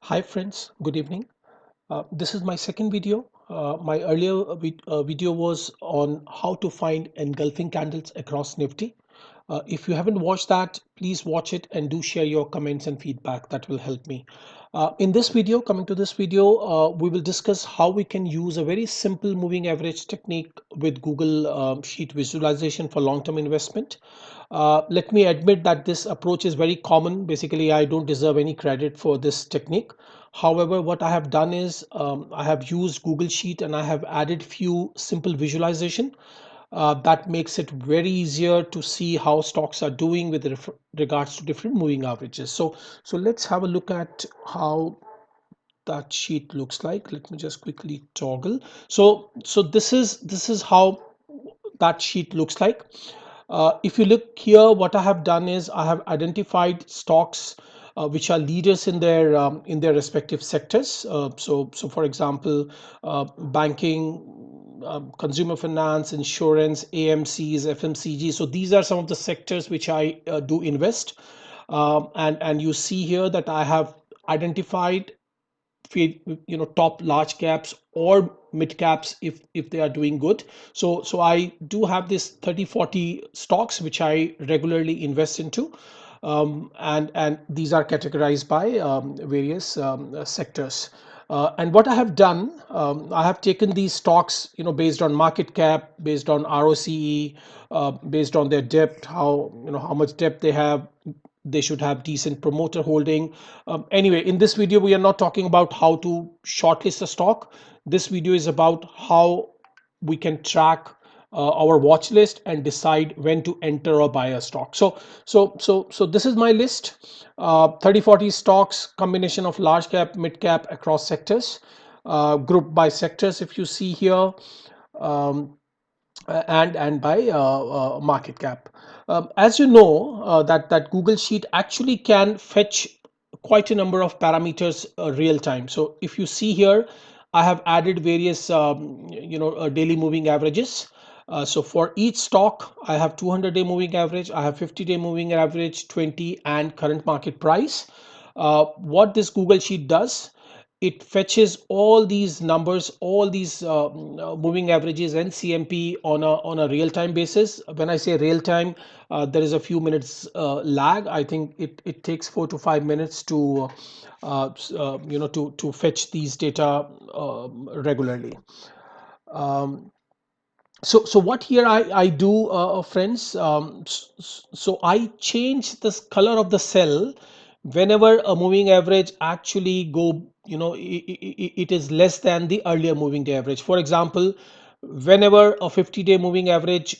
Hi friends, good evening. This is my second video. My earlier video was on how to find engulfing candles across Nifty. If you haven't watched that, please watch it and do share your comments and feedback. That will help me. In this video, coming to this video, we will discuss how we can use a very simple moving average technique with Google Sheet visualization for long-term investment. Let me admit that this approach is very common. Basically, I don't deserve any credit for this technique. However, what I have done is I have used Google Sheet and I have added few simple visualization that makes it very easier to see how stocks are doing with regards to different moving averages. So let's have a look at how that sheet looks like. Let me just quickly toggle. So this is how that sheet looks like. If you look here, what I have done is I have identified stocks which are leaders in their respective sectors. So for example, banking, consumer finance, insurance, AMCs, FMCG. So these are some of the sectors which I do invest. And you see here that I have identified top large caps or mid caps if they are doing good. So I do have this 30-40 stocks which I regularly invest into, and these are categorized by various sectors. And what I have done, I have taken these stocks, based on market cap, based on ROCE, based on their depth, how much depth they have. They should have decent promoter holding. Anyway, in this video, we are not talking about how to shortlist a stock. This video is about how we can track our watch list and decide when to enter or buy a stock. So this is my list. 30-40 stocks, combination of large cap, mid cap across sectors, grouped by sectors if you see here, um, and by market cap. As you know, that Google Sheet actually can fetch quite a number of parameters real time. So if you see here, I have added various daily moving averages. So for each stock, I have 200-day moving average, I have 50-day moving average, 20, and current market price. What this Google Sheet does, it fetches all these numbers, all these moving averages and CMP on a real time basis. When I say real time, there is a few minutes lag. I think it takes 4 to 5 minutes to fetch these data regularly. Um, so what here I do, friends, so I change the color of the cell whenever a moving average actually go, it is less than the earlier moving day average. For example, whenever a 50-day moving average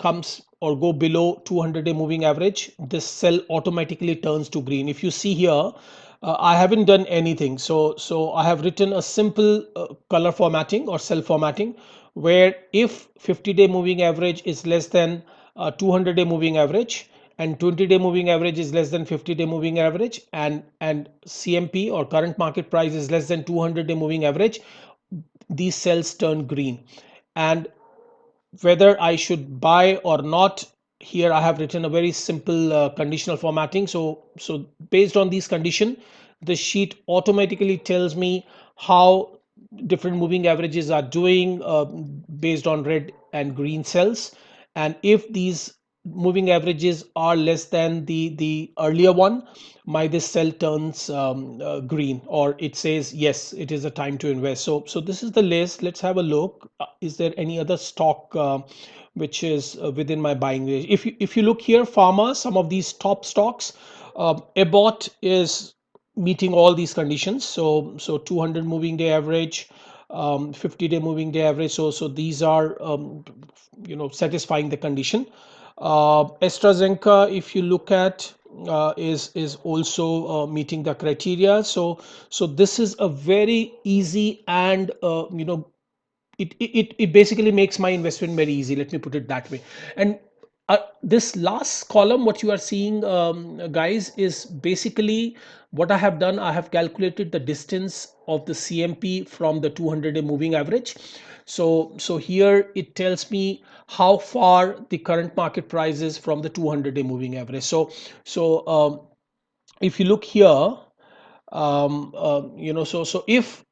comes or go below 200-day moving average, this cell automatically turns to green. If you see here, I haven't done anything. So I have written a simple color formatting or cell formatting, where if 50-day moving average is less than 200-day moving average, and 20-day moving average is less than 50-day moving average, and CMP or current market price is less than 200-day moving average, these cells turn green. And whether I should buy or not, here I have written a very simple conditional formatting. So based on these condition, the sheet automatically tells me how different moving averages are doing, based on red and green cells. And if these moving averages are less than the earlier one, my this cell turns green, or it says yes, it is a time to invest. So this is the list. Let's have a look. Is there any other stock which is within my buying range? If you look here, pharma, some of these top stocks, Abbott is meeting all these conditions. So 200 moving day average, 50-day moving day average. So these are satisfying the condition. AstraZeneca, if you look at, is also meeting the criteria. So this is a very easy, and it basically makes my investment very easy. Let me put it that way. And this last column, what you are seeing, guys, is basically what I have done. I have calculated the distance of the CMP from the 200-day moving average. So here it tells me how far the current market price is from the 200-day moving average. So if you look here, So if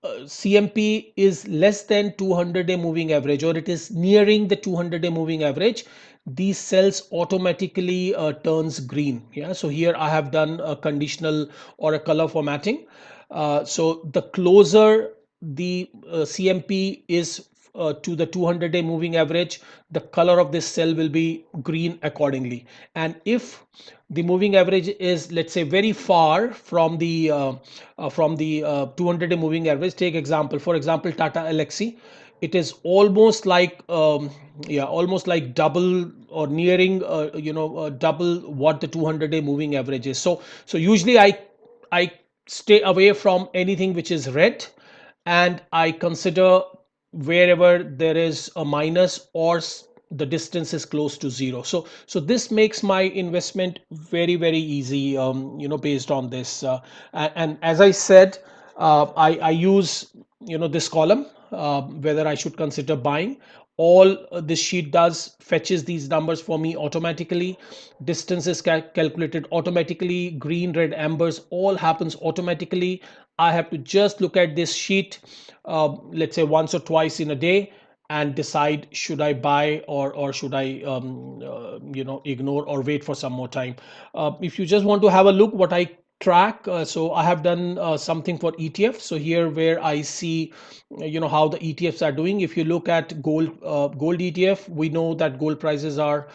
CMP is less than 200-day moving average, or it is nearing the 200-day moving average, these cells automatically turns green. Yeah, so here I have done a conditional or a color formatting. So the closer the CMP is to the 200-day moving average, the color of this cell will be green accordingly. And if the moving average is, let's say, very far from the 200-day moving average, take example, for example, Tata Elxsi, it is almost like almost like double or nearing double what the 200-day moving average is. So usually I stay away from anything which is red, and I consider wherever there is a minus or the distance is close to zero. So this makes my investment very, very easy, based on this. And as I said, I use this column, whether I should consider buying. All this sheet does fetches these numbers for me automatically. Distance is calculated automatically. Green, red, ambers all happens automatically. I have to just look at this sheet, let's say once or twice in a day, and decide should I buy, or should I ignore or wait for some more time. If you just want to have a look what I track, so I have done something for ETF. So here where I see how the ETFs are doing. If you look at gold ETF, we know that gold prices are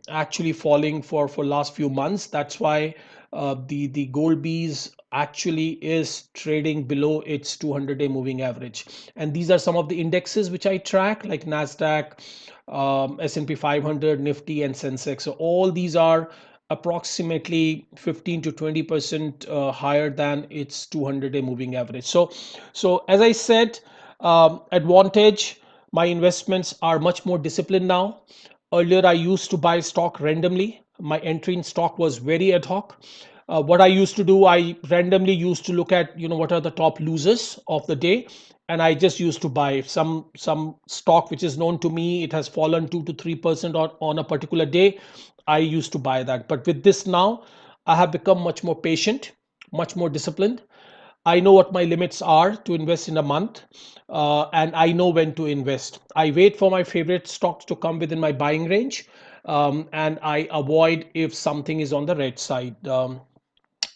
actually falling for last few months. That's why the gold bees actually is trading below its 200-day moving average. And these are some of the indexes which I track, like Nasdaq, S&P 500, Nifty, and Sensex. So all these are approximately 15 to 20% higher than its 200-day moving average. So as I said, advantage, my investments are much more disciplined now. Earlier, I used to buy stock randomly. My entry in stock was very ad hoc. What I used to do, I randomly used to look at, what are the top losers of the day, and I just used to buy some stock which is known to me. It has fallen 2 to 3% on a particular day. I used to buy that. But with this now, I have become much more patient, much more disciplined. I know what my limits are to invest in a month, and I know when to invest. I wait for my favorite stocks to come within my buying range, and I avoid if something is on the red side.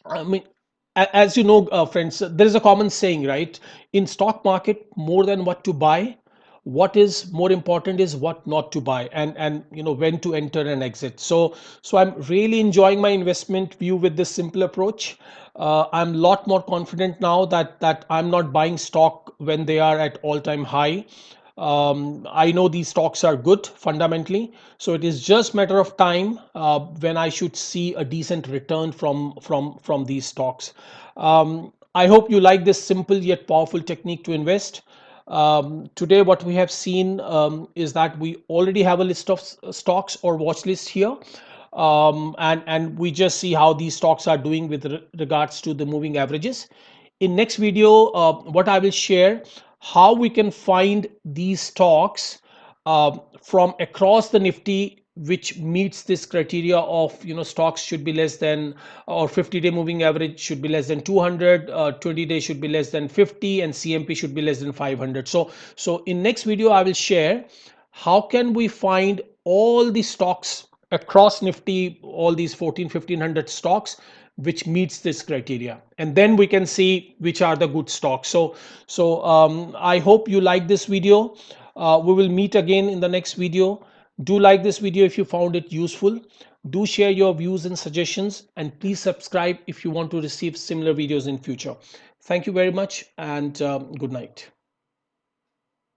I mean, as you know, friends, there is a common saying, right? In stock market, more than what to buy, what is more important is what not to buy, and when to enter and exit. So I'm really enjoying my investment view with this simple approach. I'm a lot more confident now that I'm not buying stock when they are at all-time high. I know these stocks are good fundamentally, so it is just matter of time when I should see a decent return from these stocks. I hope you like this simple yet powerful technique to invest. Today, what we have seen is that we already have a list of stocks or watch list here, and we just see how these stocks are doing with regards to the moving averages. In next video, what I will share, how we can find these stocks from across the Nifty which meets this criteria of stocks should be less than, or 50-day moving average should be less than 200, 20-day should be less than 50, and CMP should be less than 500. So in next video I will share how can we find all the stocks across Nifty, all these 14, 1500 stocks which meets this criteria, and then we can see which are the good stocks. So I hope you like this video. We will meet again in the next video. Do like this video if you found it useful. Do share your views and suggestions, and please subscribe if you want to receive similar videos in future. Thank you very much, and good night.